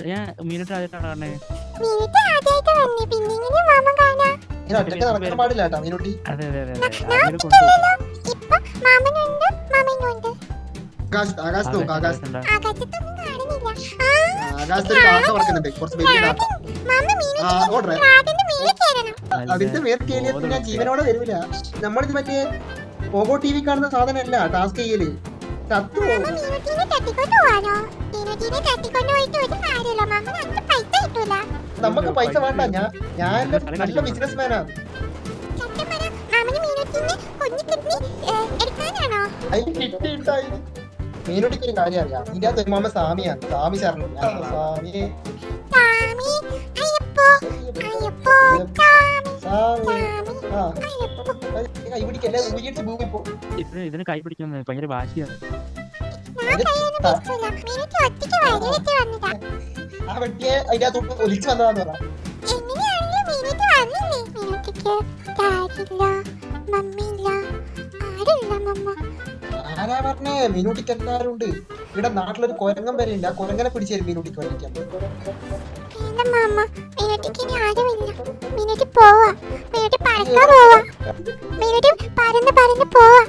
ഞാൻ മീനിട്ട് ആദ്യമായിട്ടാണ് കാണണേ. മീനിട്ട് ആദ്യമായിട്ട് വന്നേ, പിന്നെ ഇങ്ങനെ മാമ കാണാ. ഇങ്ങനെ ഒറ്റയ്ക്ക് നടക്കാൻ പാടില്ല കേട്ടോ മീനുട്ടി. അതെ അതെ അതെ ഞാൻ ഒറ്റയ്ക്കല്ലല്ലോ. ഇപ്പൊ മാമനുണ്ട്, മാമനുണ്ട്. ആകാശത്ത് നോക്ക്, ആകാശത്തുണ്ടോ? ആകാശത്തൊന്നും കാണുന്നില്ല. ആകാശത്ത് ഒരു കാക്ക പറക്കുന്നുണ്ട്, കുറച്ച് വലിയ കാക്ക. മാമ മീനിട്ട് ഓർഡർ അതിന്റെ മേലെ കയറണം. അതിന്റെ മേൽ കയറിയത് ഞാൻ ജീവനോടെ വരൂല. നമ്മളിത് മറ്റേ പോകോ ടി വി കാണുന്ന സാധനമല്ല ടാസ്ക് ചെയ്യല്. ചത്തു മാമ മീനുട്ടിനെ തട്ടിക്കൊണ്ട് പോവാനോ? മീനുട്ടിനെ തട്ടിക്കൊണ്ട് പോയിട്ട് ഒരു കാര്യമില്ല. മാമ നമുക്ക് പൈസ കിട്ടൂല. നമുക്ക് പൈസ വേണ്ട. ഞാൻ നല്ല ബിസിനസ് മാനാണ്. സത്യം പറ, മാമന് മീനുട്ടിനെ കൊഞ്ഞി കിഡ്നി എടുക്കാനാണോ? അതിന് കിട്ടിയിട്ടായി. മീനുട്ടിക്ക് ഒരു കാര്യം അറിയാം, ഇതിന്റെ അകത്ത് ഒരു മാമ സ്വാമിയാണ്, സ്വാമി ശരണം. സ്വാമി സ്വാമി അയ്യപ്പോ, അയ്യപ്പോ സ്വാമി, ആ അയ്യപ്പോ. കൈ പിടിക്കല്ലേ, ഊരിയടിച്ച് ഭൂമി പോ. ഇതിന് കൈ പിടിക്കുന്നത് ഭയങ്കര വാശിയാണ്. ഞാൻ കൈയൊന്നും പിടിക്കൂല. മീനുട്ടി ഒറ്റയ്ക്ക് വഴിയിലെത്തി വന്നതാ. ആ വെട്ടിയെ അതിന്റെ അകത്തോട്ട് ഒലിച്ചു വന്നതാന്ന് പറ. എങ്ങനെയാണെങ്കിലും മീനുട്ടി വന്നില്ലേ? മീനുട്ടിക്ക് ഡാഡില്ല, മമ്മിയില്ല, ആരുമില്ല മമ്മ. ആരാ പറഞ്ഞേ? മീനുട്ടിക്ക് എല്ലാരും ഉണ്ട്. ഇവിടെ നാട്ടിലൊരു കൊരങ്ങൻ വരെ ഉണ്ട്. ആ കൊരങ്ങനെ പിടിച്ചേരും മീനുട്ടിക്ക് വരയ്ക്കാൻ. വേണ്ട മാമ, മീനുട്ടിക്ക് ഇനി ആരുമില്ല. മീനുട്ടി പോവാ, മീനുട്ടി പറക്കാൻ പോവാ, മീനുട്ടി പറന്ന് പറന്ന് പോവാ.